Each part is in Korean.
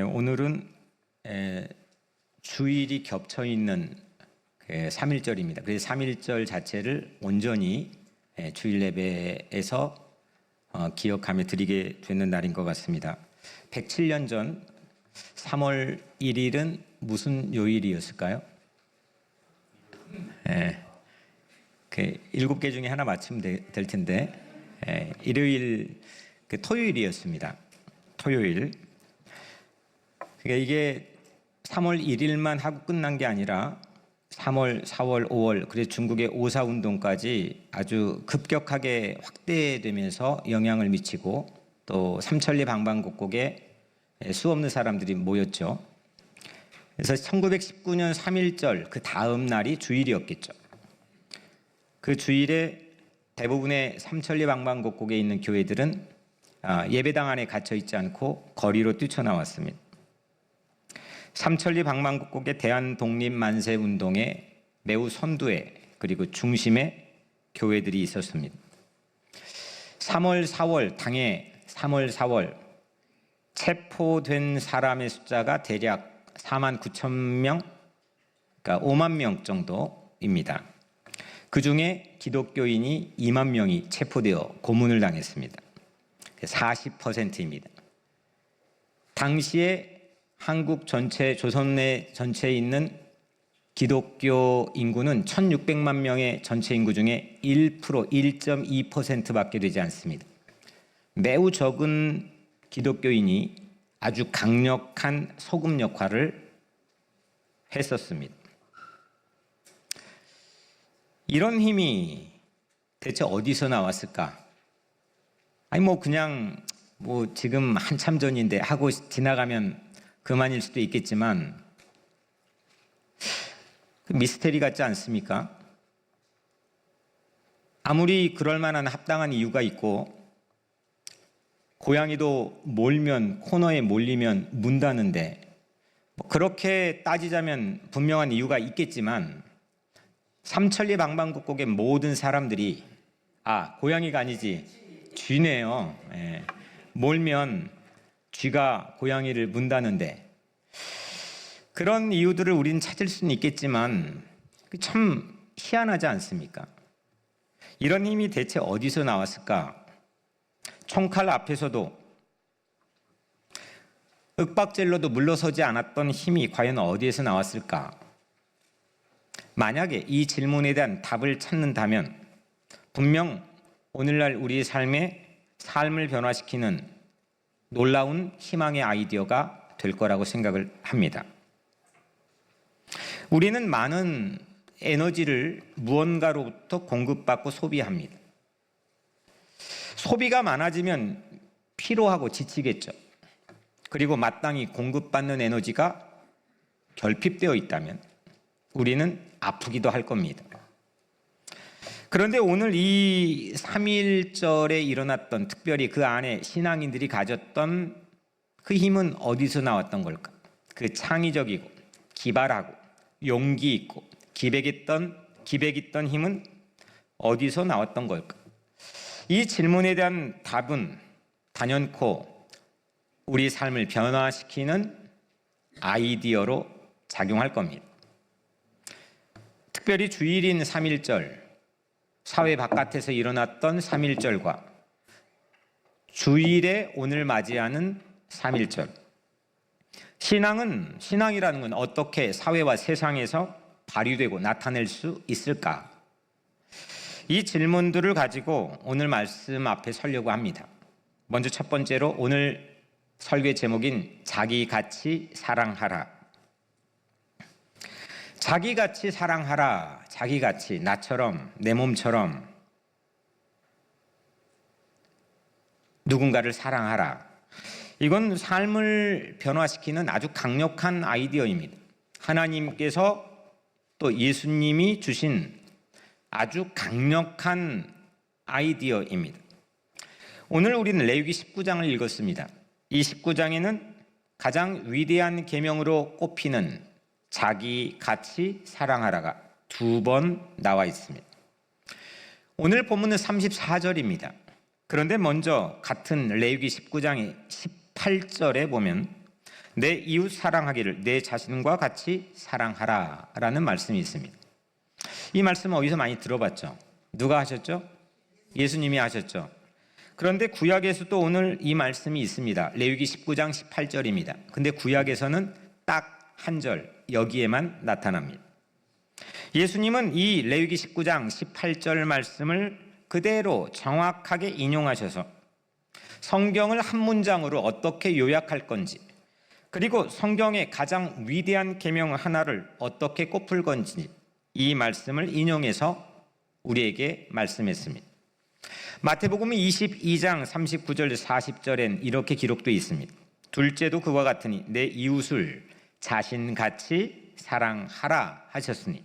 오늘은 주일이 겹쳐 있는 3.1절입니다. 그래서 3.1절 자체를 온전히 주일 예배에서 기억하며 드리게 되는 날인 것 같습니다. 107년 전 3월 1일은 무슨 요일이었을까요? 7개 중에 하나 맞추면 될 텐데 일요일, 토요일이었습니다. 토요일. 그러니까 이게 3월 1일만 하고 끝난 게 아니라 3월, 4월, 5월, 그래서 중국의 5.4 운동까지 아주 급격하게 확대되면서 영향을 미치고 또 삼천리 방방곡곡에 수없는 사람들이 모였죠. 그래서 1919년 3.1절 그 다음 날이 주일이었겠죠. 그 주일에 대부분의 삼천리 방방곡곡에 있는 교회들은 예배당 안에 갇혀 있지 않고 거리로 뛰쳐나왔습니다. 삼천리 방방곡곡의 대한독립만세 운동에 매우 선두에 그리고 중심에 교회들이 있었습니다. 3월, 4월 당해 3월, 4월 체포된 사람의 숫자가 대략 49,000명, 그러니까 5만 명 정도입니다. 그 중에 기독교인이 2만 명이 체포되어 고문을 당했습니다. 40%입니다. 당시에 한국 전체, 조선 내 전체에 있는 기독교 인구는 1,600만 명의 전체 인구 중에 1%, 1.2%밖에 되지 않습니다. 매우 적은 기독교인이 아주 강력한 소금 역할을 했었습니다. 이런 힘이 대체 어디서 나왔을까? 그냥 지금 한참 전인데 하고 지나가면 그만일 수도 있겠지만 미스테리 같지 않습니까? 아무리 그럴 만한 합당한 이유가 있고 고양이도 몰면 코너에 몰리면 문다는데 그렇게 따지자면 분명한 이유가 있겠지만 삼천리 방방곡곡의 모든 사람들이 고양이가 아니지 쥐네요. 몰면 쥐가 고양이를 문다는데 그런 이유들을 우리는 찾을 수는 있겠지만 참 희한하지 않습니까? 이런 힘이 대체 어디서 나왔을까? 총칼 앞에서도 윽박질러도 물러서지 않았던 힘이 과연 어디에서 나왔을까? 만약에 이 질문에 대한 답을 찾는다면 분명 오늘날 우리의 삶을 변화시키는 놀라운 희망의 아이디어가 될 거라고 생각을 합니다. 우리는 많은 에너지를 무언가로부터 공급받고 소비합니다. 소비가 많아지면 피로하고 지치겠죠. 그리고 마땅히 공급받는 에너지가 결핍되어 있다면 우리는 아프기도 할 겁니다. 그런데 오늘 이 3.1절에 일어났던, 특별히 그 안에 신앙인들이 가졌던 그 힘은 어디서 나왔던 걸까? 그 창의적이고 기발하고 용기 있고 기백 있던 힘은 어디서 나왔던 걸까? 이 질문에 대한 답은 단연코 우리 삶을 변화시키는 아이디어로 작용할 겁니다. 특별히 주일인 3.1절, 사회 바깥에서 일어났던 3.1절과 주일에 오늘 맞이하는 3.1절. 신앙이라는 건 어떻게 사회와 세상에서 발휘되고 나타낼 수 있을까? 이 질문들을 가지고 오늘 말씀 앞에 서려고 합니다. 먼저 첫 번째로 오늘 설교의 제목인 자기같이 사랑하라. 자기같이 사랑하라. 자기같이, 나처럼, 내 몸처럼 누군가를 사랑하라. 이건 삶을 변화시키는 아주 강력한 아이디어입니다. 하나님께서 또 예수님이 주신 아주 강력한 아이디어입니다. 오늘 우리는 레위기 19장을 읽었습니다. 이 19장에는 가장 위대한 계명으로 꼽히는 자기같이 사랑하라가 2번 나와 있습니다. 오늘 본문은 34절입니다. 그런데 먼저 같은 레위기 19장의 18절에 보면 내 이웃 사랑하기를 내 자신과 같이 사랑하라라는 말씀이 있습니다. 이 말씀은 어디서 많이 들어봤죠? 누가 하셨죠? 예수님이 하셨죠. 그런데 구약에서도 오늘 이 말씀이 있습니다. 레위기 19장 18절입니다. 근데 구약에서는 딱 한 절 여기에만 나타납니다. 예수님은 이 레위기 19장 18절 말씀을 그대로 정확하게 인용하셔서 성경을 한 문장으로 어떻게 요약할 건지, 그리고 성경의 가장 위대한 계명 하나를 어떻게 꼽을 건지 이 말씀을 인용해서 우리에게 말씀했습니다. 마태복음 22장 39절 40절엔 이렇게 기록되어 있습니다. 둘째도 그와 같으니 내 이웃을 자신같이 사랑하라 하셨으니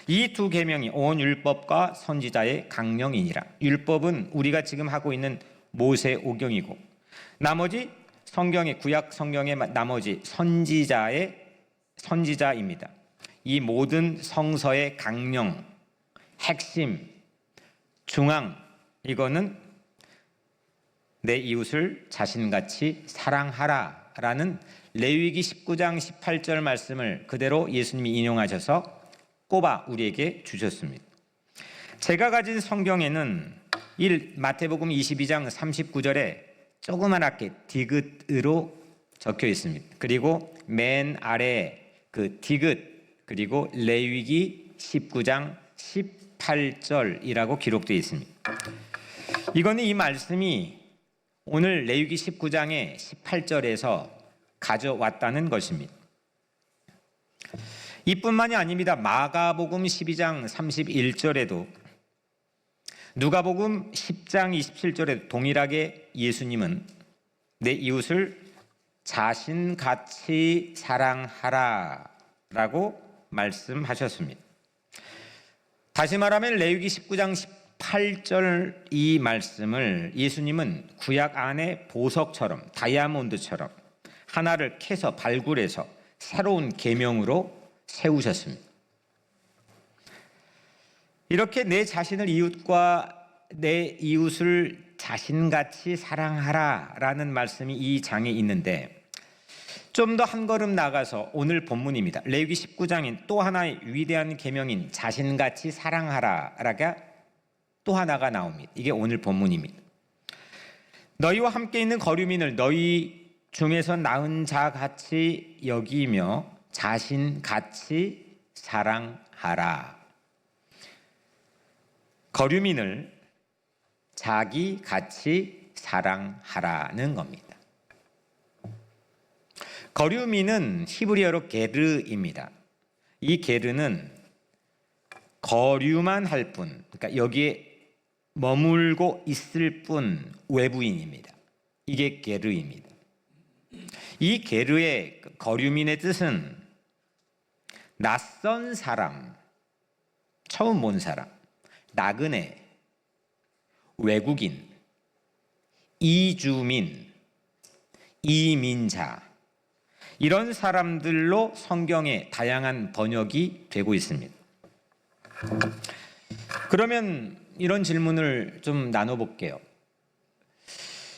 이 두 계명이 온 율법과 선지자의 강령이니라. 율법은 우리가 지금 하고 있는 모세오경이고 나머지 성경의 구약 성경의 나머지 선지자입니다. 이 모든 성서의 강령, 핵심, 중앙, 이거는 내 이웃을 자신같이 사랑하라라는 레위기 19장 18절 말씀을 그대로 예수님이 인용하셔서 꼽아 우리에게 주셨습니다. 제가 가진 성경에는 마태복음 22장 39절에 조그맣게 디귿으로 적혀 있습니다. 그리고 맨 아래 그 디귿 그리고 레위기 19장 18절이라고 기록되어 있습니다. 이거는 이 말씀이 오늘 레위기 19장의 18절에서 가져왔다는 것입니다. 이뿐만이 아닙니다. 마가복음 12장 31절에도 누가복음 10장 27절에도 동일하게 예수님은 내 이웃을 자신같이 사랑하라라고 말씀하셨습니다. 다시 말하면 레위기 19장 18절 이 말씀을 예수님은 구약 안에 보석처럼 다이아몬드처럼 하나를 캐서 발굴해서 새로운 계명으로 세우셨습니다. 이렇게 내 자신을 내 이웃을 자신같이 사랑하라라는 말씀이 이 장에 있는데 좀 더 한 걸음 나가서 오늘 본문입니다. 레위기 19장인 또 하나의 위대한 계명인 자신같이 사랑하라라가 또 하나가 나옵니다. 이게 오늘 본문입니다. 너희와 함께 있는 거류민을 너희 중에서 나은 자 같이 여기며 자신같이 사랑하라. 거류민을 자기같이 사랑하라는 겁니다. 거류민은 히브리어로 게르입니다. 이 게르는 거류만 할 뿐, 그러니까 여기에 머물고 있을 뿐 외부인입니다. 이게 게르입니다. 이 게르의 거류민의 뜻은 낯선 사람, 처음 본 사람, 나그네, 외국인, 이주민, 이민자 이런 사람들로 성경의 다양한 번역이 되고 있습니다. 그러면 이런 질문을 좀 나눠볼게요.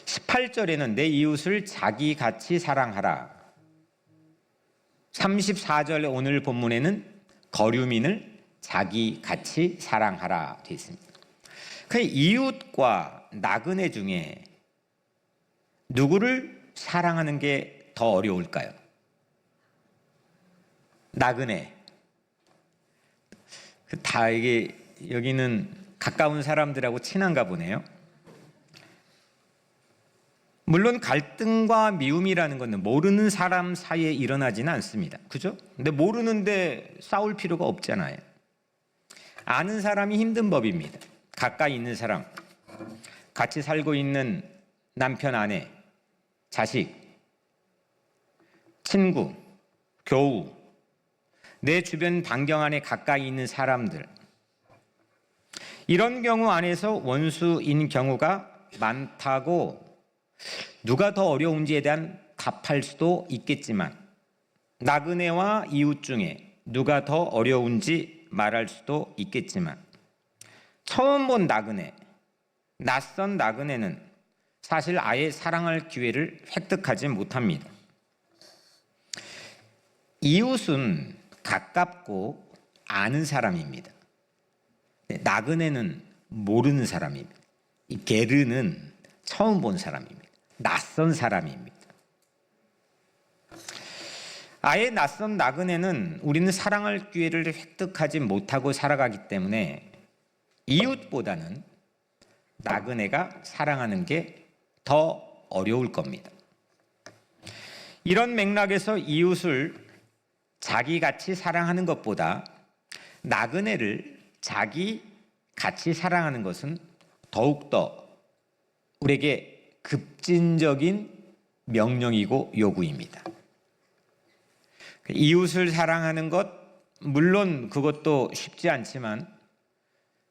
18절에는 내 이웃을 자기같이 사랑하라. 34절의 오늘 본문에는 거류민을 자기같이 사랑하라 되어 있습니다. 그 이웃과 나그네 중에 누구를 사랑하는 게 더 어려울까요? 나그네. 다 이게 여기는 가까운 사람들하고 친한가 보네요. 물론 갈등과 미움이라는 것은 모르는 사람 사이에 일어나지는 않습니다. 그죠? 근데 모르는데 싸울 필요가 없잖아요. 아는 사람이 힘든 법입니다. 가까이 있는 사람, 같이 살고 있는 남편, 아내, 자식, 친구, 교우, 내 주변 반경 안에 가까이 있는 사람들, 이런 경우 안에서 원수인 경우가 많다고 누가 더 어려운지에 대한 답할 수도 있겠지만 나그네와 이웃 중에 누가 더 어려운지 말할 수도 있겠지만 처음 본 나그네, 낯선 나그네는 사실 아예 사랑할 기회를 획득하지 못합니다. 이웃은 가깝고 아는 사람입니다. 나그네는 모르는 사람입니다. 이 게르는 처음 본 사람입니다. 낯선 사람입니다. 아예 낯선 나그네는 우리는 사랑할 기회를 획득하지 못하고 살아가기 때문에 이웃보다는 나그네가 사랑하는 게 더 어려울 겁니다. 이런 맥락에서 이웃을 자기같이 사랑하는 것보다 나그네를 자기같이 사랑하는 것은 더욱더 우리에게 급진적인 명령이고 요구입니다. 이웃을 사랑하는 것, 물론 그것도 쉽지 않지만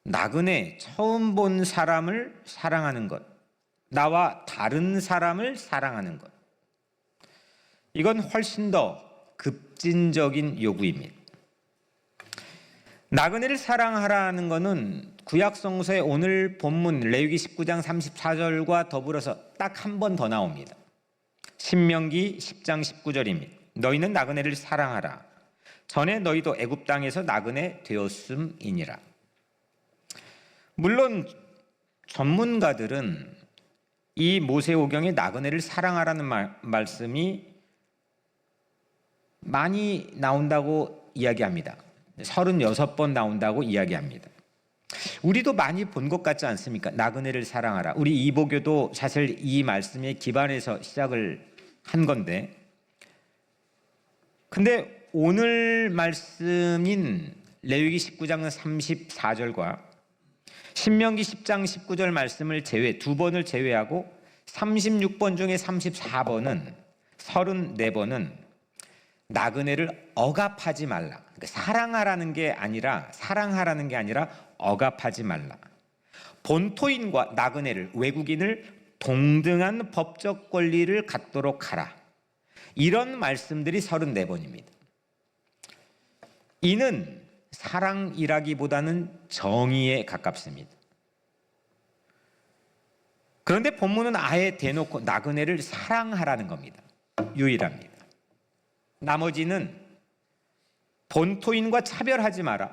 나그네 처음 본 사람을 사랑하는 것, 나와 다른 사람을 사랑하는 것, 이건 훨씬 더 급진적인 요구입니다. 나그네를 사랑하라는 것은 구약성서의 오늘 본문 레위기 19장 34절과 더불어서 딱 한 번 더 나옵니다. 신명기 10장 19절입니다. 너희는 나그네를 사랑하라. 전에 너희도 애굽 땅에서 나그네 되었음이니라. 물론 전문가들은 이 모세오경에 나그네를 사랑하라는 말씀이 많이 나온다고 이야기합니다. 36번 나온다고 이야기합니다. 우리도 많이 본 것 같지 않습니까? 나그네를 사랑하라. 우리 이보교도 사실 이 말씀에 기반해서 시작을 한 건데, 근데 오늘 말씀인 레위기 19장 34절과 신명기 10장 19절 말씀을 두 번을 제외하고 36번 중에 34번은 34번은 나그네를 억압하지 말라. 그러니까 사랑하라는 게 아니라 억압하지 말라. 본토인과 나그네를, 외국인을 동등한 법적 권리를 갖도록 하라. 이런 말씀들이 34번입니다. 이는 사랑이라기보다는 정의에 가깝습니다. 그런데 본문은 아예 대놓고 나그네를 사랑하라는 겁니다. 유일합니다. 나머지는 본토인과 차별하지 마라.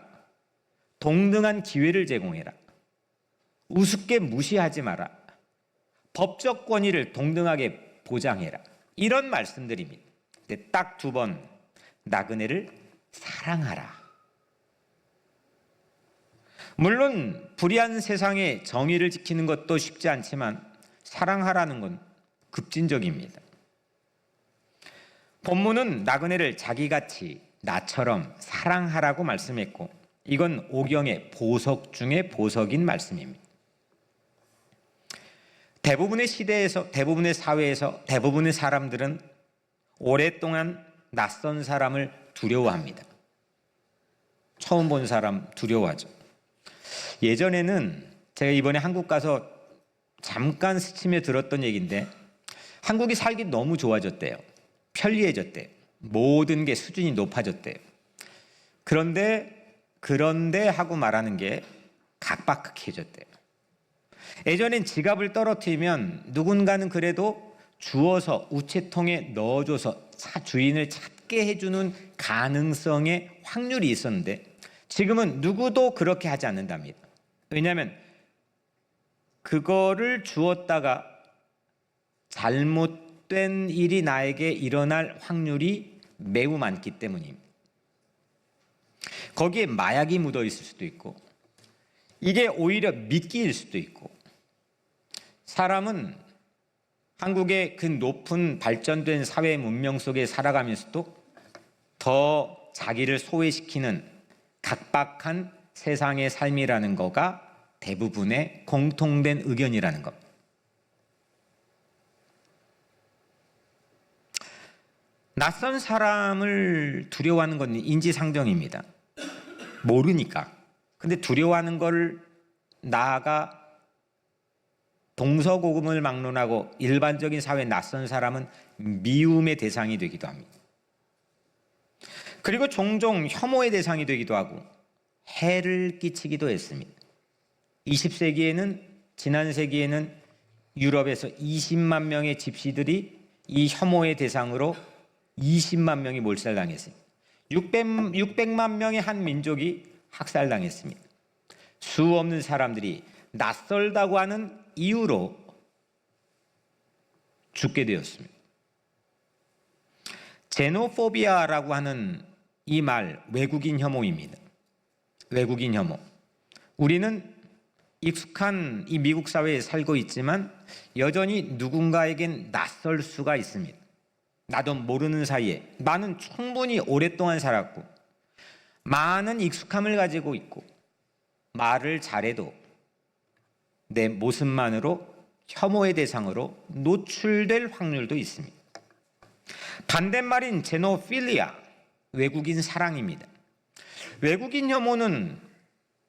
동등한 기회를 제공해라. 우습게 무시하지 마라. 법적 권위를 동등하게 보장해라. 이런 말씀들입니다. 딱 2번 나그네를 사랑하라. 물론 불의한 세상의 정의를 지키는 것도 쉽지 않지만 사랑하라는 건 급진적입니다. 본문은 나그네를 자기같이 나처럼 사랑하라고 말씀했고, 이건 오경의 보석 중에 보석인 말씀입니다. 대부분의 시대에서, 대부분의 사회에서, 대부분의 사람들은 오랫동안 낯선 사람을 두려워합니다. 처음 본 사람 두려워하죠. 예전에는 제가 이번에 한국 가서 잠깐 스치며 들었던 얘기인데, 한국이 살기 너무 좋아졌대요. 편리해졌대요. 모든 게 수준이 높아졌대요. 그런데 하고 말하는 게 각박해졌대요. 예전엔 지갑을 떨어뜨리면 누군가는 그래도 주워서 우체통에 넣어줘서 주인을 찾게 해주는 가능성의 확률이 있었는데, 지금은 누구도 그렇게 하지 않는답니다. 왜냐하면 그거를 주었다가 잘못된 일이 나에게 일어날 확률이 매우 많기 때문입니다. 거기에 마약이 묻어 있을 수도 있고, 이게 오히려 미끼일 수도 있고, 사람은 한국의 그 높은 발전된 사회 문명 속에 살아가면서도 더 자기를 소외시키는 각박한 세상의 삶이라는 거가 대부분의 공통된 의견이라는 겁니다. 낯선 사람을 두려워하는 건 인지상정입니다. 모르니까. 근데 두려워하는 걸 나아가 동서고금을 막론하고 일반적인 사회 낯선 사람은 미움의 대상이 되기도 합니다. 그리고 종종 혐오의 대상이 되기도 하고 해를 끼치기도 했습니다. 20세기에는, 지난 세기에는 유럽에서 20만 명의 집시들이 이 혐오의 대상으로 20만 명이 몰살당했습니다. 600만 명의 한 민족이 학살당했습니다. 수 없는 사람들이 낯설다고 하는 이유로 죽게 되었습니다. 제노포비아라고 하는 이 말, 외국인 혐오입니다. 외국인 혐오. 우리는 익숙한 이 미국 사회에 살고 있지만 여전히 누군가에겐 낯설 수가 있습니다. 나도 모르는 사이에 나는 충분히 오랫동안 살았고 많은 익숙함을 가지고 있고 말을 잘해도 내 모습만으로 혐오의 대상으로 노출될 확률도 있습니다. 반대말인 제노필리아, 외국인 사랑입니다. 외국인 혐오는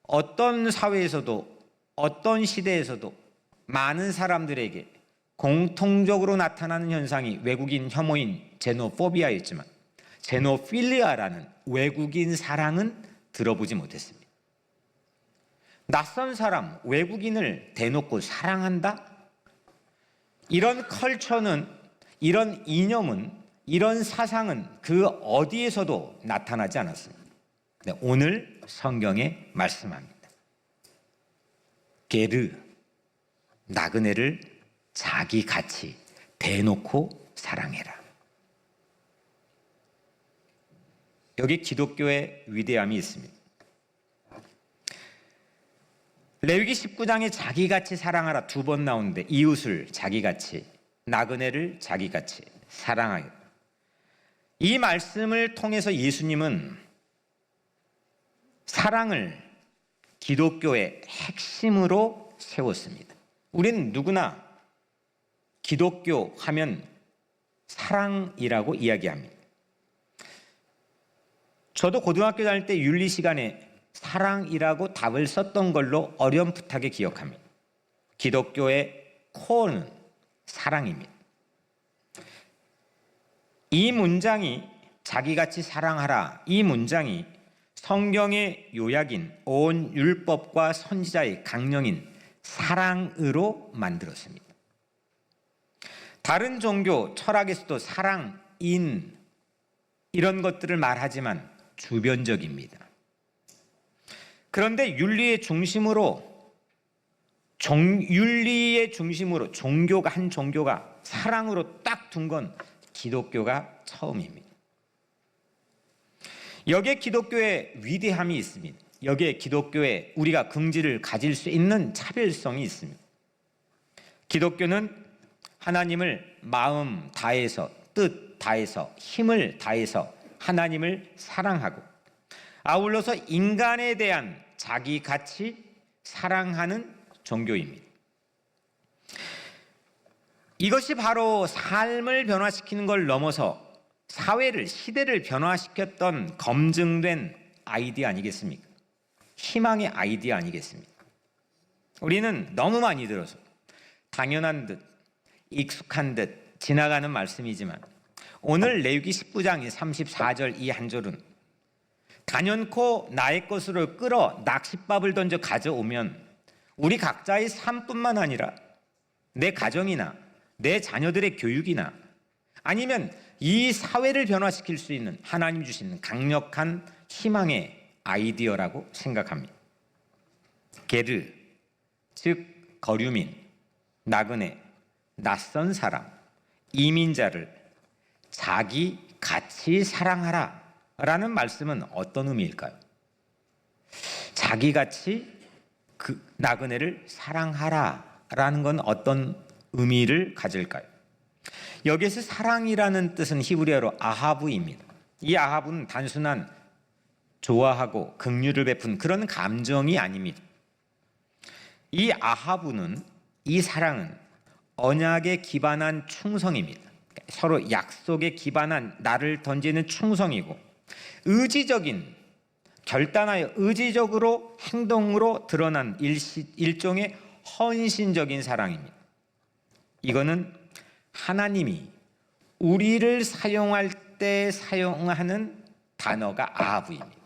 어떤 사회에서도 어떤 시대에서도 많은 사람들에게 공통적으로 나타나는 현상이 외국인 혐오인 제노포비아였지만 제노필리아라는 외국인 사랑은 들어보지 못했습니다. 낯선 사람, 외국인을 대놓고 사랑한다? 이런 컬처는, 이런 이념은, 이런 사상은 그 어디에서도 나타나지 않았습니다. 오늘 성경에 말씀합니다. 게르, 나그네를 자기같이 대놓고 사랑해라. 여기 기독교의 위대함이 있습니다. 레위기 19장에 자기같이 사랑하라 2번 나오는데 이웃을 자기같이, 나그네를 자기같이 사랑하라. 이 말씀을 통해서 예수님은 사랑을 기독교의 핵심으로 세웠습니다. 우리는 누구나 기독교 하면 사랑이라고 이야기합니다. 저도 고등학교 다닐 때 윤리 시간에 사랑이라고 답을 썼던 걸로 어렴풋하게 기억합니다. 기독교의 코어는 사랑입니다. 이 문장이 자기같이 사랑하라, 이 문장이 성경의 요약인 온 율법과 선지자의 강령인 사랑으로 만들었습니다. 다른 종교 철학에서도 사랑인 이런 것들을 말하지만 주변적입니다. 그런데 윤리의 중심으로 종교가 한 종교가 사랑으로 딱 둔 건 기독교가 처음입니다. 여기에 기독교의 위대함이 있습니다. 여기에 기독교의 우리가 긍지를 가질 수 있는 차별성이 있습니다. 기독교는 하나님을 마음 다해서, 뜻 다해서, 힘을 다해서 하나님을 사랑하고 아울러서 인간에 대한 자기같이 사랑하는 종교입니다. 이것이 바로 삶을 변화시키는 걸 넘어서 사회를, 시대를 변화시켰던 검증된 아이디어 아니겠습니까? 희망의 아이디어 아니겠습니까? 우리는 너무 많이 들어서 당연한 듯, 익숙한 듯 지나가는 말씀이지만 오늘 레위기 19장 34절 이 한 절은 단연코 나의 것으로 끌어 낚싯밥을 던져 가져오면 우리 각자의 삶뿐만 아니라 내 가정이나 내 자녀들의 교육이나 아니면 이 사회를 변화시킬 수 있는 하나님 주시는 강력한 희망의 아이디어라고 생각합니다. 게르, 즉 거류민, 나그네, 낯선 사람, 이민자를 자기같이 사랑하라 라는 말씀은 어떤 의미일까요? 자기같이 그 나그네를 사랑하라 라는 건 어떤 의미를 가질까요? 여기에서 사랑이라는 뜻은 히브리어로 아하브입니다. 이 아하브는 단순한 좋아하고 긍휼을 베푼 그런 감정이 아닙니다. 이 아하브는, 이 사랑은 언약에 기반한 충성입니다. 서로 약속에 기반한 나를 던지는 충성이고 의지적인, 결단하여 의지적으로 행동으로 드러난 일종의 헌신적인 사랑입니다. 이거는 하나님이 우리를 사용할 때 사용하는 단어가 아하브입니다.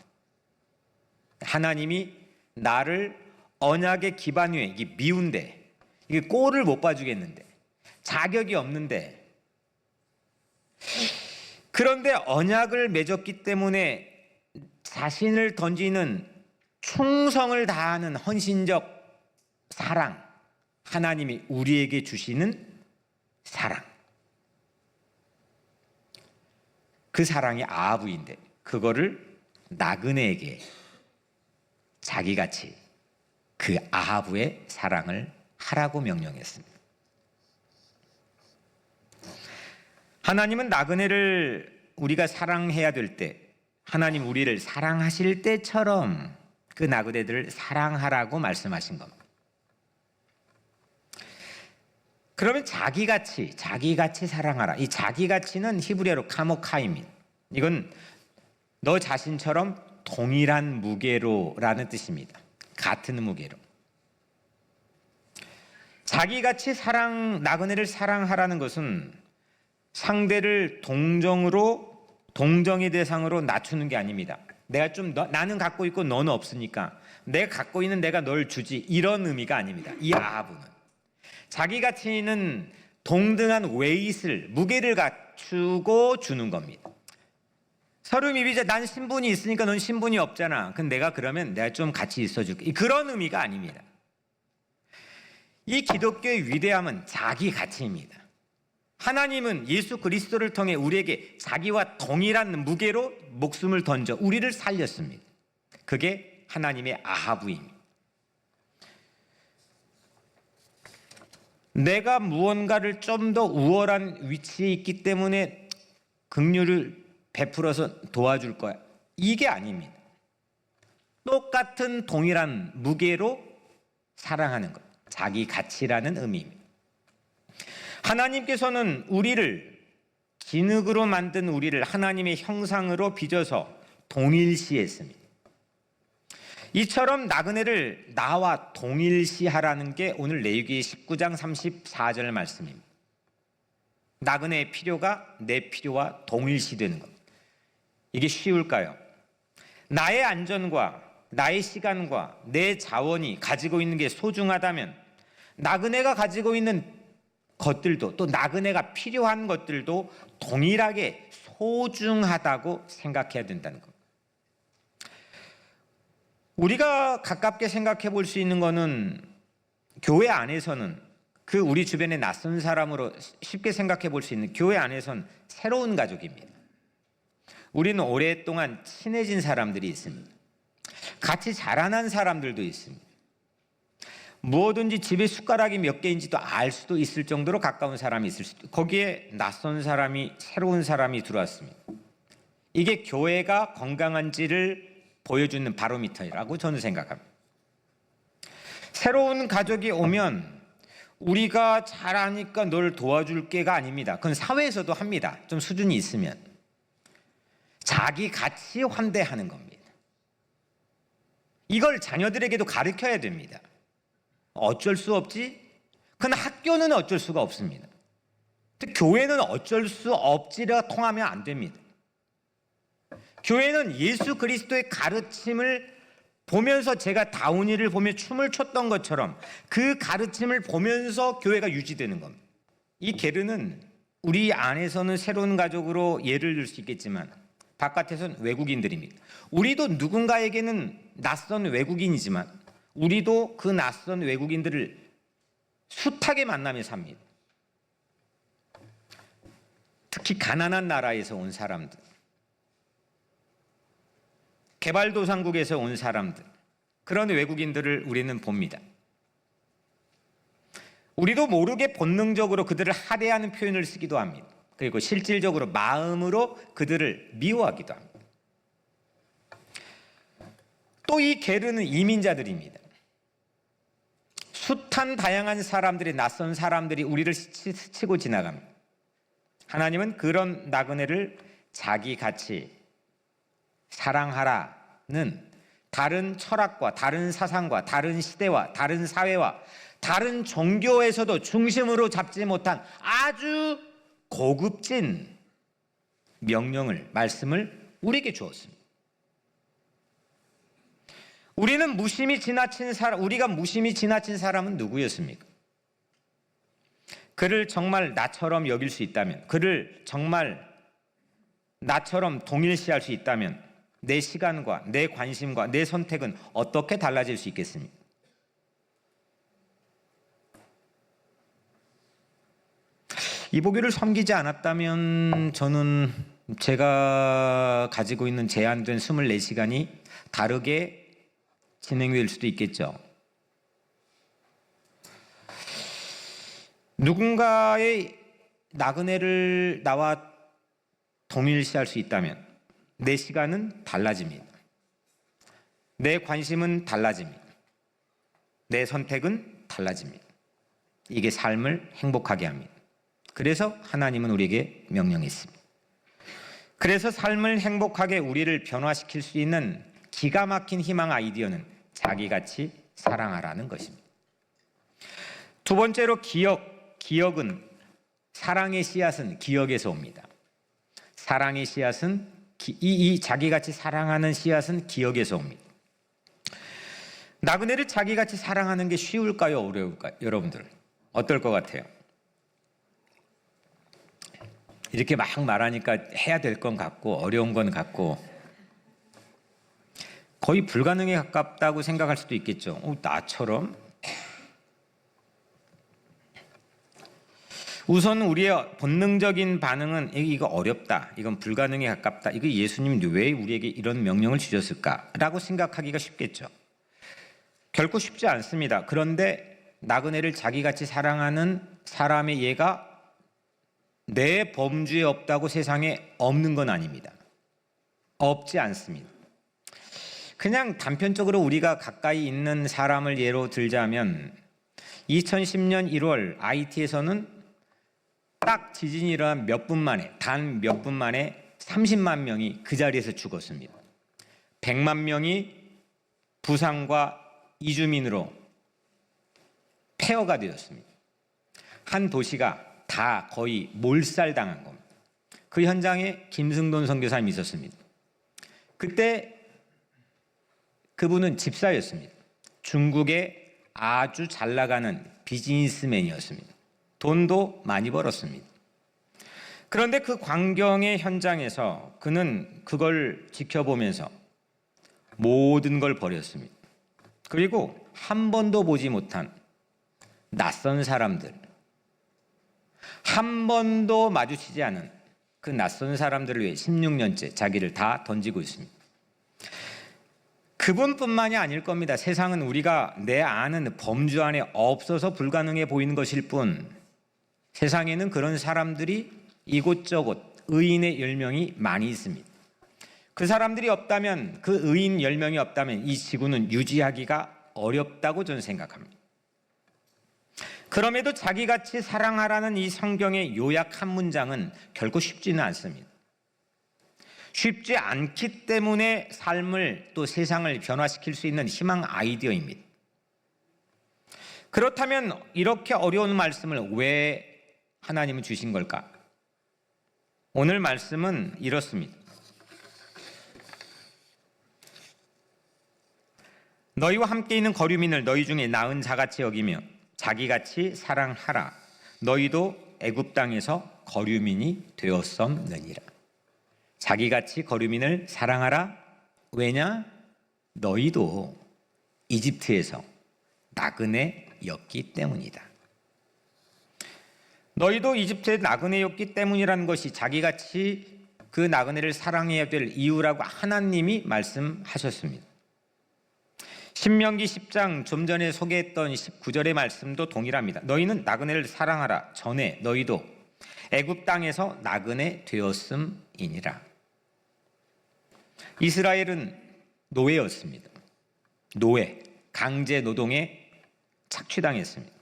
하나님이 나를 언약의 기반 위에, 이게 미운데, 이게 꼴을 못 봐주겠는데, 자격이 없는데, 그런데 언약을 맺었기 때문에 자신을 던지는 충성을 다하는 헌신적 사랑, 하나님이 우리에게 주시는 사랑, 그 사랑이 아하브인데 그거를 나그네에게 자기같이 그 아하브의 사랑을 하라고 명령했습니다. 하나님은 나그네를 우리가 사랑해야 될 때, 하나님 우리를 사랑하실 때처럼 그 나그네들을 사랑하라고 말씀하신 겁니다. 그러면 자기같이 사랑하라. 이 자기같이는 히브리어로 카모카입니다. 이건 너 자신처럼 동일한 무게로라는 뜻입니다. 같은 무게로. 자기같이 나그네를 사랑하라는 것은 상대를 동정의 대상으로 낮추는 게 아닙니다. 나는 갖고 있고 너는 없으니까 내가 갖고 있는 내가 널 주지, 이런 의미가 아닙니다. 이 아하브는 자기 가치는 동등한 웨이트를, 무게를 갖추고 주는 겁니다. 서로 미비자, 난 신분이 있으니까 넌 신분이 없잖아. 근데 그러면 내가 좀 같이 있어줄게, 그런 의미가 아닙니다. 이 기독교의 위대함은 자기 가치입니다. 하나님은 예수 그리스도를 통해 우리에게 자기와 동일한 무게로 목숨을 던져 우리를 살렸습니다. 그게 하나님의 아하브입니다. 내가 무언가를 좀 더 우월한 위치에 있기 때문에 긍휼을 베풀어서 도와줄 거야, 이게 아닙니다. 똑같은 동일한 무게로 사랑하는 것, 자기 가치라는 의미입니다. 하나님께서는 우리를, 진흙으로 만든 우리를 하나님의 형상으로 빚어서 동일시했습니다. 이처럼 나그네를 나와 동일시하라는 게 오늘 레위기 19장 34절 말씀입니다. 나그네의 필요가 내 필요와 동일시되는 것, 이게 쉬울까요? 나의 안전과 나의 시간과 내 자원이 가지고 있는 게 소중하다면 나그네가 가지고 있는 것들도, 또 나그네가 필요한 것들도 동일하게 소중하다고 생각해야 된다는 것. 우리가 가깝게 생각해 볼 수 있는 것은, 교회 안에서는 그 우리 주변의 낯선 사람으로 쉽게 생각해 볼 수 있는 교회 안에서는 새로운 가족입니다. 우리는 오랫동안 친해진 사람들이 있습니다. 같이 자라난 사람들도 있습니다. 무엇든지 집에 숟가락이 몇 개인지도 알 수도 있을 정도로 가까운 사람이 있을 수도, 거기에 낯선 사람이, 새로운 사람이 들어왔습니다. 이게 교회가 건강한지를 보여주는 바로미터라고 저는 생각합니다. 새로운 가족이 오면 우리가 잘하니까 널 도와줄게가 아닙니다. 그건 사회에서도 합니다. 좀 수준이 있으면. 자기 같이 환대하는 겁니다. 이걸 자녀들에게도 가르쳐야 됩니다. 어쩔 수 없지? 그러나 학교는 어쩔 수가 없습니다. 교회는 어쩔 수 없지라 통하면 안 됩니다. 교회는 예수 그리스도의 가르침을 보면서, 제가 다운이를 보며 춤을 췄던 것처럼 그 가르침을 보면서 교회가 유지되는 겁니다. 이 게르는 우리 안에서는 새로운 가족으로 예를 들 수 있겠지만 바깥에서는 외국인들입니다. 우리도 누군가에게는 낯선 외국인이지만 우리도 그 낯선 외국인들을 숱하게 만나며 삽니다. 특히 가난한 나라에서 온 사람들, 개발도상국에서 온 사람들, 그런 외국인들을 우리는 봅니다. 우리도 모르게 본능적으로 그들을 할애하는 표현을 쓰기도 합니다. 그리고 실질적으로 마음으로 그들을 미워하기도 합니다. 또 이 게르는 이민자들입니다. 숱한 다양한 사람들이, 낯선 사람들이 우리를 스치고 지나갑니다. 하나님은 그런 나그네를 자기같이 사랑하라는 다른 철학과 다른 사상과 다른 시대와 다른 사회와 다른 종교에서도 중심으로 잡지 못한 아주 고급진 명령을, 말씀을 우리에게 주었습니다. 우리가 무심히 지나친 사람은 누구였습니까? 그를 정말 나처럼 여길 수 있다면, 그를 정말 나처럼 동일시할 수 있다면 내 시간과 내 관심과 내 선택은 어떻게 달라질 수 있겠습니까? 이보기를 섬기지 않았다면 저는 제가 가지고 있는 제한된 24시간이 다르게 진행될 수도 있겠죠. 누군가의 나그네를 나와 동일시할 수 있다면 내 시간은 달라집니다. 내 관심은 달라집니다. 내 선택은 달라집니다. 이게 삶을 행복하게 합니다. 그래서 하나님은 우리에게 명령했습니다. 그래서 삶을 행복하게 우리를 변화시킬 수 있는 기가 막힌 희망 아이디어는 자기같이 사랑하라는 것입니다. 두 번째로 기억은 사랑의 씨앗은 기억에서 옵니다. 사랑의 씨앗은 이 자기같이 사랑하는 씨앗은 기억에서 옵니다. 나그네를 자기같이 사랑하는 게 쉬울까요? 어려울까요? 여러분들 어떨 것 같아요? 이렇게 막 말하니까 해야 될 건 같고 어려운 건 같고 거의 불가능에 가깝다고 생각할 수도 있겠죠. 나처럼? 우선 우리의 본능적인 반응은 이거 어렵다, 이건 불가능에 가깝다, 이거 예수님이 왜 우리에게 이런 명령을 주셨을까라고 생각하기가 쉽겠죠. 결코 쉽지 않습니다. 그런데 나그네를 자기같이 사랑하는 사람의 예가 내 범주에 없다고 세상에 없는 건 아닙니다. 없지 않습니다. 그냥 단편적으로 우리가 가까이 있는 사람을 예로 들자면 2010년 1월 IT에서는 딱 지진이 일어난 몇 분 만에, 단 몇 분 만에 30만 명이 그 자리에서 죽었습니다. 100만 명이 부상과 이주민으로 폐허가 되었습니다. 한 도시가 다 거의 몰살당한 겁니다. 그 현장에 김승돈 선교사님이 있었습니다. 그때 그분은 집사였습니다. 중국의 아주 잘 나가는 비즈니스맨이었습니다. 돈도 많이 벌었습니다. 그런데 그 광경의 현장에서 그는 그걸 지켜보면서 모든 걸 버렸습니다. 그리고 한 번도 보지 못한 낯선 사람들, 한 번도 마주치지 않은 그 낯선 사람들을 위해 16년째 자기를 다 던지고 있습니다. 그분뿐만이 아닐 겁니다. 세상은 우리가 내 아는 범주 안에 없어서 불가능해 보이는 것일 뿐 세상에는 그런 사람들이 이곳저곳 의인의 10명이 많이 있습니다. 그 사람들이 없다면, 그 의인 10명이 없다면 이 지구는 유지하기가 어렵다고 저는 생각합니다. 그럼에도 자기같이 사랑하라는 이 성경의 요약 한 문장은 결코 쉽지는 않습니다. 쉽지 않기 때문에 삶을 또 세상을 변화시킬 수 있는 희망 아이디어입니다. 그렇다면 이렇게 어려운 말씀을 왜 하나님은 주신 걸까? 오늘 말씀은 이렇습니다. 너희와 함께 있는 거류민을 너희 중에 나은 자같이 여기며 자기같이 사랑하라. 너희도 애굽 땅에서 거류민이 되었었느니라. 자기같이 거류민을 사랑하라. 왜냐? 너희도 이집트에서 나그네였기 때문이다. 너희도 이집트의 나그네였기 때문이라는 것이 자기같이 그 나그네를 사랑해야 될 이유라고 하나님이 말씀하셨습니다. 신명기 10장 좀 전에 소개했던 19절의 말씀도 동일합니다. 너희는 나그네를 사랑하라. 전에 너희도 애굽 땅에서 나그네 되었음이니라. 이스라엘은 노예였습니다. 노예, 강제 노동에 착취당했습니다.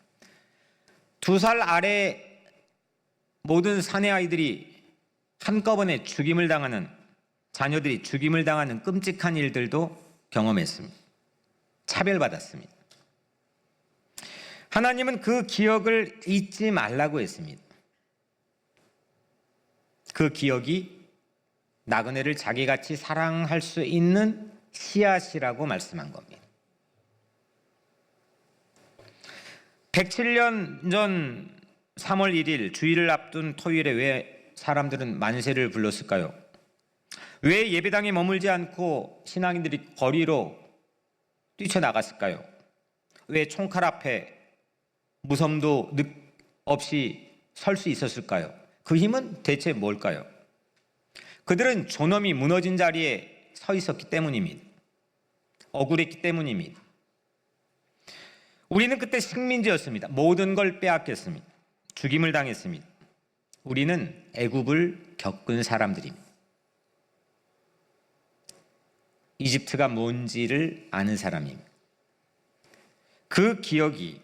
2살 아래 모든 사내 아이들이 한꺼번에 죽임을 당하는, 자녀들이 죽임을 당하는 끔찍한 일들도 경험했습니다. 차별받았습니다. 하나님은 그 기억을 잊지 말라고 했습니다. 그 기억이 나그네를 자기같이 사랑할 수 있는 씨앗이라고 말씀한 겁니다. 107년 전 3월 1일 주일을 앞둔 토요일에 왜 사람들은 만세를 불렀을까요? 왜 예배당에 머물지 않고 신앙인들이 거리로 뛰쳐나갔을까요? 왜 총칼 앞에 무섬도 없이 설 수 있었을까요? 그 힘은 대체 뭘까요? 그들은 존엄이 무너진 자리에 서 있었기 때문입니다. 억울했기 때문입니다. 우리는 그때 식민지였습니다. 모든 걸 빼앗겼습니다. 죽임을 당했습니다. 우리는 애굽을 겪은 사람들입니다. 이집트가 뭔지를 아는 사람입니다. 그 기억이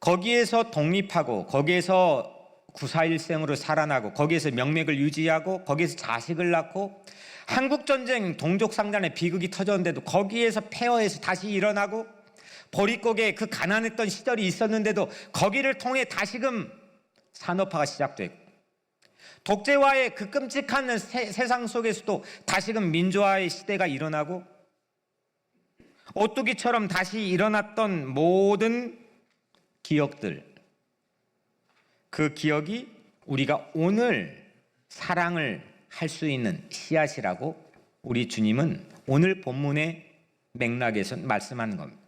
거기에서 독립하고 거기에서 구사일생으로 살아나고 거기에서 명맥을 유지하고 거기에서 자식을 낳고 한국전쟁 동족상잔의 비극이 터졌는데도 거기에서 폐허해서 다시 일어나고 보릿고개 그 가난했던 시절이 있었는데도 거기를 통해 다시금 산업화가 시작되고 독재와의 그 끔찍한 세상 속에서도 다시금 민주화의 시대가 일어나고 오뚜기처럼 다시 일어났던 모든 기억들, 그 기억이 우리가 오늘 사랑을 할 수 있는 씨앗이라고 우리 주님은 오늘 본문의 맥락에서 말씀하는 겁니다.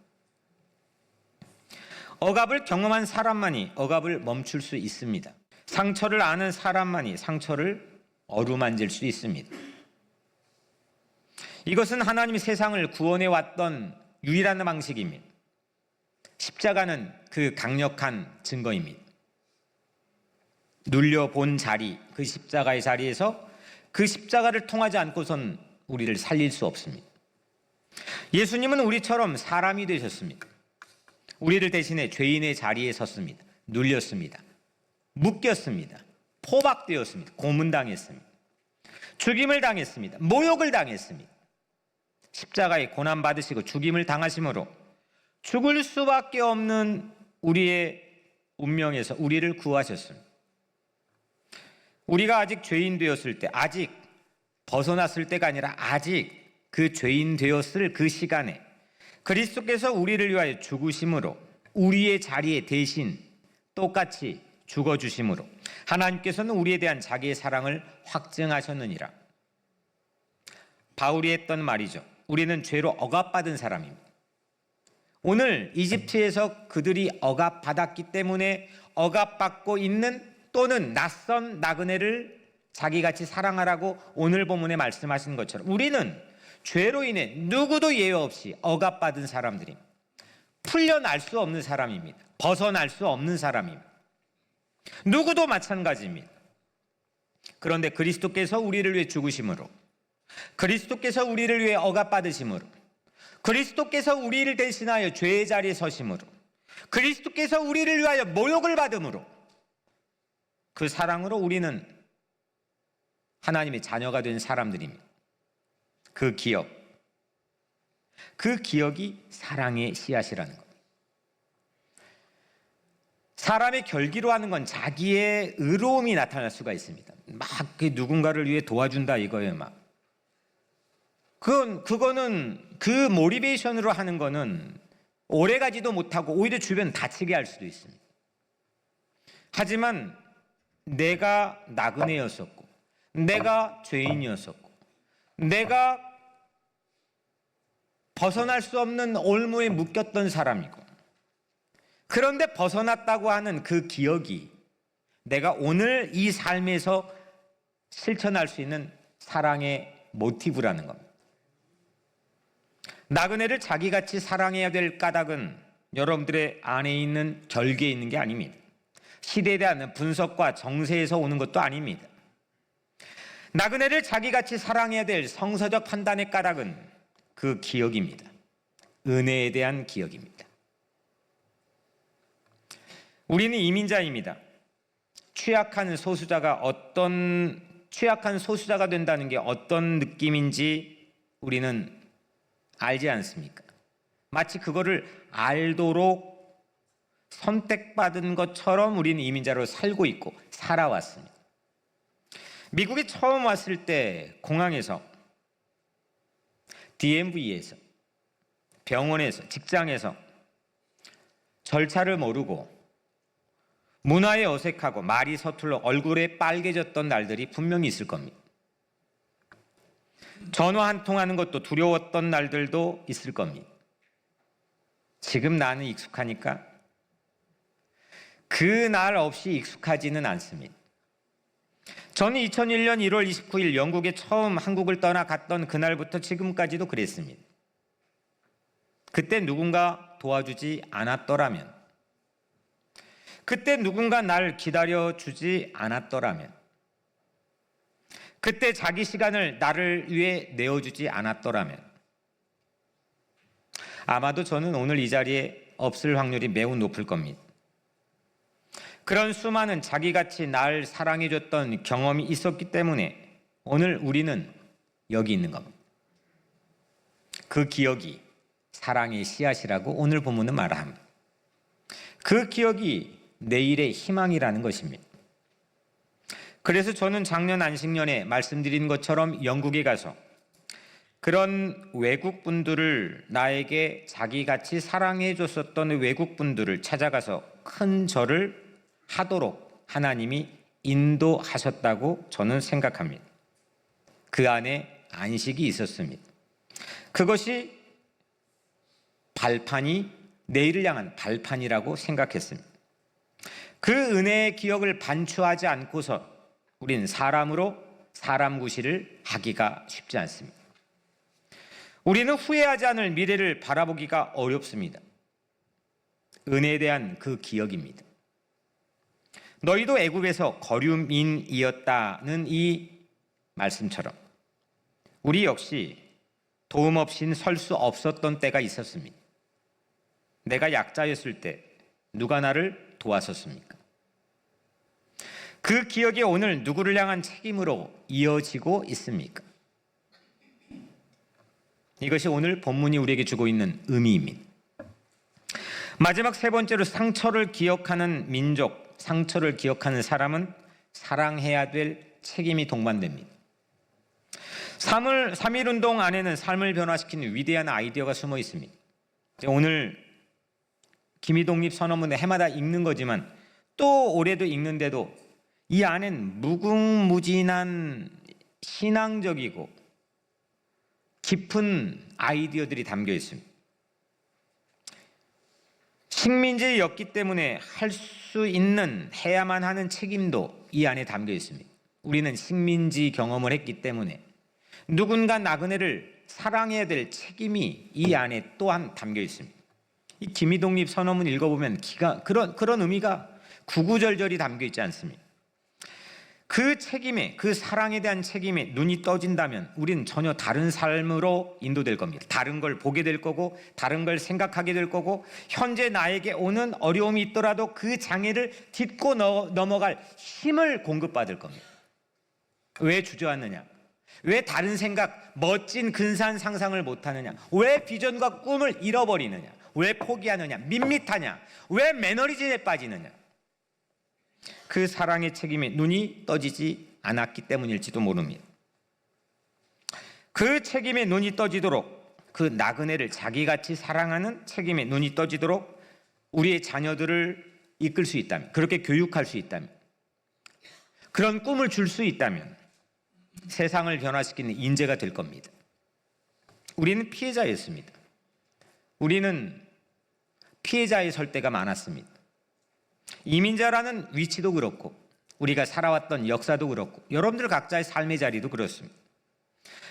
억압을 경험한 사람만이 억압을 멈출 수 있습니다. 상처를 아는 사람만이 상처를 어루만질 수 있습니다. 이것은 하나님이 세상을 구원해 왔던 유일한 방식입니다. 십자가는 그 강력한 증거입니다. 눌려본 자리, 그 십자가의 자리에서 그 십자가를 통하지 않고선 우리를 살릴 수 없습니다. 예수님은 우리처럼 사람이 되셨습니다. 우리를 대신해 죄인의 자리에 섰습니다. 눌렸습니다. 묶였습니다. 포박되었습니다. 고문당했습니다. 죽임을 당했습니다. 모욕을 당했습니다. 십자가에 고난받으시고 죽임을 당하심으로 죽을 수밖에 없는 우리의 운명에서 우리를 구하셨습니다. 우리가 아직 죄인 되었을 때, 아직 벗어났을 때가 아니라 아직 그 죄인 되었을 그 시간에 그리스도께서 우리를 위하여 죽으심으로 우리의 자리에 대신 똑같이 죽어주심으로 하나님께서는 우리에 대한 자기의 사랑을 확증하셨느니라. 바울이 했던 말이죠. 우리는 죄로 억압받은 사람입니다. 오늘 이집트에서 그들이 억압받았기 때문에 억압받고 있는 또는 낯선 나그네를 자기같이 사랑하라고 오늘 본문에 말씀하신 것처럼 우리는 죄로 인해 누구도 예외 없이 억압받은 사람들입니다. 풀려날 수 없는 사람입니다. 벗어날 수 없는 사람입니다. 누구도 마찬가지입니다. 그런데 그리스도께서 우리를 위해 죽으심으로, 그리스도께서 우리를 위해 억압받으심으로, 그리스도께서 우리를 대신하여 죄의 자리에 서심으로, 그리스도께서 우리를 위하여 모욕을 받음으로 그 사랑으로 우리는 하나님의 자녀가 된 사람들입니다. 그 기억이 사랑의 씨앗이라는 것. 사람의 결기로 하는 건 자기의 의로움이 나타날 수가 있습니다. 막 누군가를 위해 도와준다 이거예요. 그거는 그 모티베이션으로 하는 거는 오래가지도 못하고 오히려 주변 다치게 할 수도 있습니다. 하지만 내가 나그네였었고, 내가 죄인이었었고, 내가 벗어날 수 없는 올무에 묶였던 사람이고, 그런데 벗어났다고 하는 그 기억이 내가 오늘 이 삶에서 실천할 수 있는 사랑의 모티브라는 겁니다. 나그네를 자기같이 사랑해야 될 까닭은 여러분들의 안에 있는 결계에 있는 게 아닙니다. 시대에 대한 분석과 정세에서 오는 것도 아닙니다. 나그네를 자기같이 사랑해야 될 성서적 판단의 까닭은 그 기억입니다. 은혜에 대한 기억입니다. 우리는 이민자입니다. 취약한 소수자가 된다는 게 어떤 느낌인지 우리는 알지 않습니까? 마치 그거를 알도록 선택받은 것처럼 우리는 이민자로 살고 있고 살아왔습니다. 미국에 처음 왔을 때 공항에서, DMV에서, 병원에서, 직장에서 절차를 모르고 문화에 어색하고 말이 서툴러 얼굴에 빨개졌던 날들이 분명히 있을 겁니다. 전화 한 통 하는 것도 두려웠던 날들도 있을 겁니다. 지금 나는 익숙하니까 그 날 없이 익숙하지는 않습니다. 저는 2001년 1월 29일 영국에 처음 한국을 떠나 갔던 그날부터 지금까지도 그랬습니다. 그때 누군가 도와주지 않았더라면, 그때 누군가 날 기다려주지 않았더라면, 그때 자기 시간을 나를 위해 내어주지 않았더라면 아마도 저는 오늘 이 자리에 없을 확률이 매우 높을 겁니다. 그런 수많은 자기같이 날 사랑해줬던 경험이 있었기 때문에 오늘 우리는 여기 있는 겁니다. 그 기억이 사랑의 씨앗이라고 오늘 본문은 말합니다. 그 기억이 내일의 희망이라는 것입니다. 그래서 저는 작년 안식년에 말씀드린 것처럼 영국에 가서 그런 외국분들을, 나에게 자기같이 사랑해 줬었던 외국분들을 찾아가서 큰 절을 하도록 하나님이 인도하셨다고 저는 생각합니다. 그 안에 안식이 있었습니다. 그것이 발판이, 내일을 향한 발판이라고 생각했습니다. 그 은혜의 기억을 반추하지 않고서 우리는 사람으로 사람 구실을 하기가 쉽지 않습니다. 우리는 후회하지 않을 미래를 바라보기가 어렵습니다. 은혜에 대한 그 기억입니다. 너희도 애굽에서 거류민이었다는 이 말씀처럼 우리 역시 도움 없이는 설 수 없었던 때가 있었습니다. 내가 약자였을 때 누가 나를 도왔었습니까? 그 기억이 오늘 누구를 향한 책임으로 이어지고 있습니까? 이것이 오늘 본문이 우리에게 주고 있는 의미입니다. 마지막 세 번째로, 상처를 기억하는 민족, 상처를 기억하는 사람은 사랑해야 될 책임이 동반됩니다. 3.1운동 안에는 삶을 변화시키는 위대한 아이디어가 숨어 있습니다. 오늘 김희독립 선언문에 해마다 읽는 거지만 또 올해도 읽는데도 이 안엔 무궁무진한 신앙적이고 깊은 아이디어들이 담겨 있습니다. 식민지였기 때문에 할 수 있는, 해야만 하는 책임도 이 안에 담겨 있습니다. 우리는 식민지 경험을 했기 때문에 누군가 나그네를 사랑해야 될 책임이 이 안에 또한 담겨 있습니다. 이 김희독립 선언문 읽어보면 그런 의미가 구구절절히 담겨 있지 않습니다. 그 책임에, 그 사랑에 대한 책임에 눈이 떠진다면 우리는 전혀 다른 삶으로 인도될 겁니다. 다른 걸 보게 될 거고, 다른 걸 생각하게 될 거고, 현재 나에게 오는 어려움이 있더라도 그 장애를 딛고 넘어갈 힘을 공급받을 겁니다. 왜 주저앉느냐? 왜 다른 생각, 멋진 근사한 상상을 못하느냐? 왜 비전과 꿈을 잃어버리느냐? 왜 포기하느냐? 밋밋하냐? 왜 매너리즘에 빠지느냐? 그 사랑의 책임에 눈이 떠지지 않았기 때문일지도 모릅니다. 그 책임에 눈이 떠지도록, 그 나그네를 자기같이 사랑하는 책임에 눈이 떠지도록 우리의 자녀들을 이끌 수 있다면, 그렇게 교육할 수 있다면, 그런 꿈을 줄 수 있다면 세상을 변화시키는 인재가 될 겁니다. 우리는 피해자였습니다. 우리는 피해자의 설 때가 많았습니다. 이민자라는 위치도 그렇고 우리가 살아왔던 역사도 그렇고 여러분들 각자의 삶의 자리도 그렇습니다.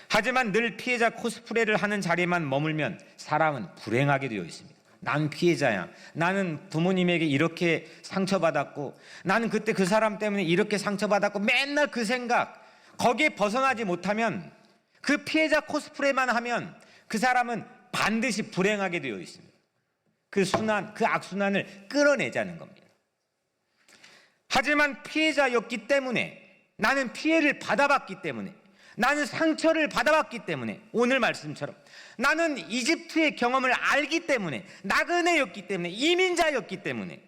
하지만 늘 피해자 코스프레를 하는 자리에만 머물면 사람은 불행하게 되어 있습니다. 난 피해자야. 나는 부모님에게 이렇게 상처받았고, 나는 그때 그 사람 때문에 이렇게 상처받았고, 맨날 그 생각, 거기에 벗어나지 못하면, 그 피해자 코스프레만 하면 그 사람은 반드시 불행하게 되어 있습니다. 그 악순환을 끌어내자는 겁니다. 하지만 피해자였기 때문에, 나는 피해를 받아봤기 때문에, 나는 상처를 받아봤기 때문에, 오늘 말씀처럼 나는 이집트의 경험을 알기 때문에, 나그네였기 때문에, 이민자였기 때문에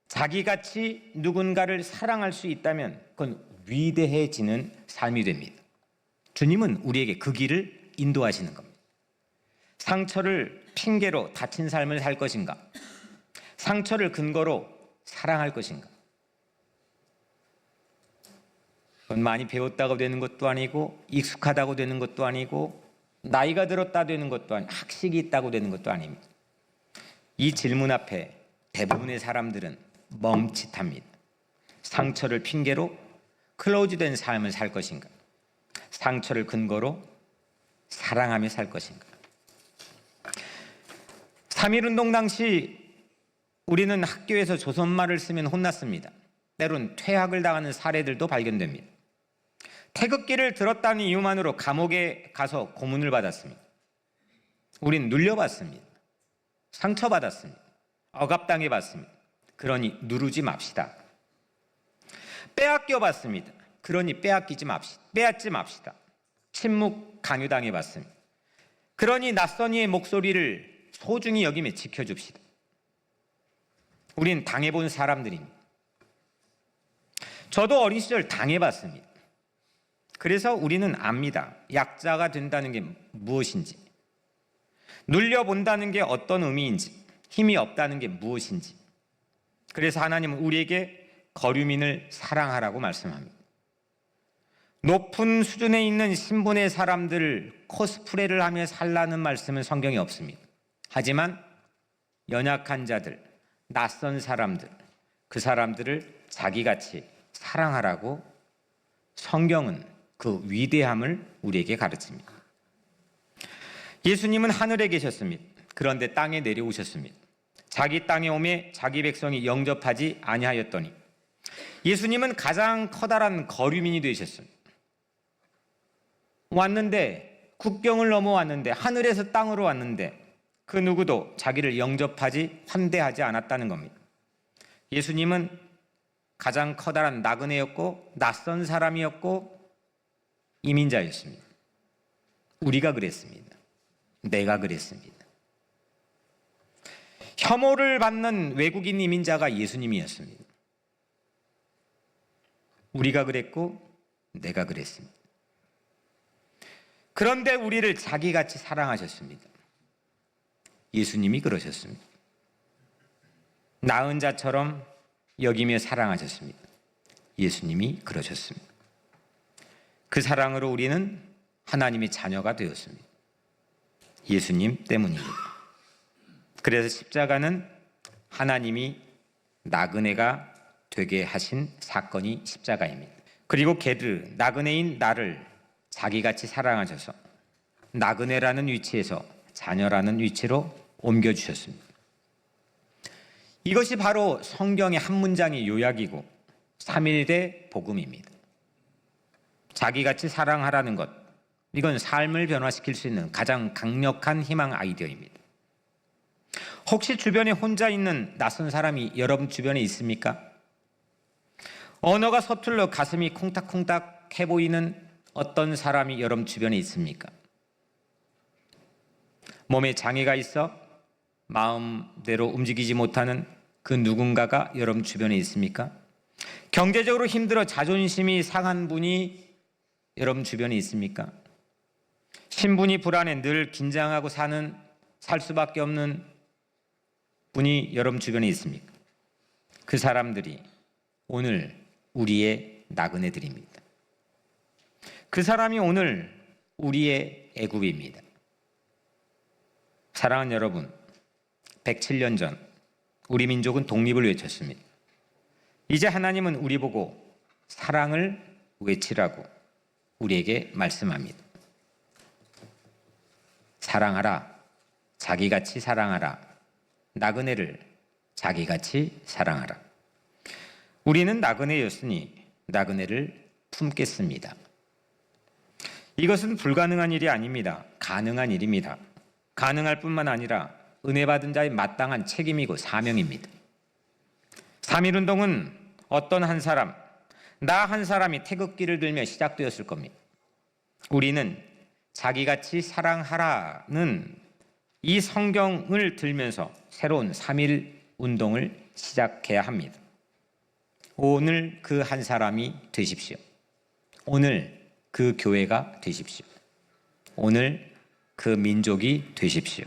자기같이 누군가를 사랑할 수 있다면 그건 위대해지는 삶이 됩니다. 주님은 우리에게 그 길을 인도하시는 겁니다. 상처를 핑계로 다친 삶을 살 것인가? 상처를 근거로 사랑할 것인가? 그건 많이 배웠다고 되는 것도 아니고 익숙하다고 되는 것도 아니고 나이가 들었다 되는 것도 아니고 학식이 있다고 되는 것도 아닙니다. 이 질문 앞에 대부분의 사람들은 멈칫합니다. 상처를 핑계로 클로즈된 삶을 살 것인가? 상처를 근거로 사랑하며 살 것인가? 3.1운동 당시 우리는 학교에서 조선말을 쓰면 혼났습니다. 때론 퇴학을 당하는 사례들도 발견됩니다. 태극기를 들었다는 이유만으로 감옥에 가서 고문을 받았습니다. 우린 눌려봤습니다. 상처받았습니다. 억압당해봤습니다. 그러니 누르지 맙시다. 빼앗겨봤습니다. 그러니 빼앗지 맙시다. 침묵 강요당해봤습니다. 그러니 낯선 이의 목소리를 소중히 여기며 지켜줍시다. 우린 당해본 사람들입니다. 저도 어린 시절 당해봤습니다. 그래서 우리는 압니다. 약자가 된다는 게 무엇인지, 눌려본다는 게 어떤 의미인지, 힘이 없다는 게 무엇인지. 그래서 하나님은 우리에게 거류민을 사랑하라고 말씀합니다. 높은 수준에 있는 신분의 사람들을 코스프레를 하며 살라는 말씀은 성경에 없습니다. 하지만 연약한 자들, 낯선 사람들, 그 사람들을 자기같이 사랑하라고 성경은 그 위대함을 우리에게 가르칩니다. 예수님은 하늘에 계셨습니다. 그런데 땅에 내려오셨습니다. 자기 땅에 오매 자기 백성이 영접하지 아니하였더니 예수님은 가장 커다란 거류민이 되셨습니다. 왔는데, 국경을 넘어왔는데, 하늘에서 땅으로 왔는데 그 누구도 자기를 영접하지 환대하지 않았다는 겁니다. 예수님은 가장 커다란 나그네였고 낯선 사람이었고 이민자였습니다. 우리가 그랬습니다. 내가 그랬습니다. 혐오를 받는 외국인 이민자가 예수님이었습니다. 우리가 그랬고 내가 그랬습니다. 그런데 우리를 자기같이 사랑하셨습니다. 예수님이 그러셨습니다. 나은 자처럼 여기며 사랑하셨습니다. 예수님이 그러셨습니다. 그 사랑으로 우리는 하나님의 자녀가 되었습니다. 예수님 때문입니다. 그래서 십자가는 하나님이 나그네가 되게 하신 사건이 십자가입니다. 그리고 나그네인 나를 자기같이 사랑하셔서 나그네라는 위치에서 자녀라는 위치로 옮겨주셨습니다. 이것이 바로 성경의 한 문장의 요약이고 삼일대 복음입니다. 자기같이 사랑하라는 것, 이건 삶을 변화시킬 수 있는 가장 강력한 희망 아이디어입니다. 혹시 주변에 혼자 있는 낯선 사람이 여러분 주변에 있습니까? 언어가 서툴러 가슴이 콩닥콩닥 해 보이는 어떤 사람이 여러분 주변에 있습니까? 몸에 장애가 있어 마음대로 움직이지 못하는 그 누군가가 여러분 주변에 있습니까? 경제적으로 힘들어 자존심이 상한 분이 여러분 주변에 있습니까? 신분이 불안해 늘 긴장하고 살 수밖에 없는 분이 여러분 주변에 있습니까? 그 사람들이 오늘 우리의 나그네들입니다. 그 사람이 오늘 우리의 애굽입니다. 사랑하는 여러분, 107년 전 우리 민족은 독립을 외쳤습니다. 이제 하나님은 우리 보고 사랑을 외치라고 우리에게 말씀합니다. 사랑하라, 자기같이 사랑하라, 나그네를 자기같이 사랑하라. 우리는 나그네였으니 나그네를 품겠습니다. 이것은 불가능한 일이 아닙니다. 가능한 일입니다. 가능할 뿐만 아니라 은혜 받은 자의 마땅한 책임이고 사명입니다. 3.1운동은 어떤 한 사람, 나 한 사람이 태극기를 들며 시작되었을 겁니다. 우리는 자기같이 사랑하라는 이 성경을 들면서 새로운 3.1운동을 시작해야 합니다. 오늘 그 한 사람이 되십시오. 오늘 그 교회가 되십시오. 오늘 그 민족이 되십시오.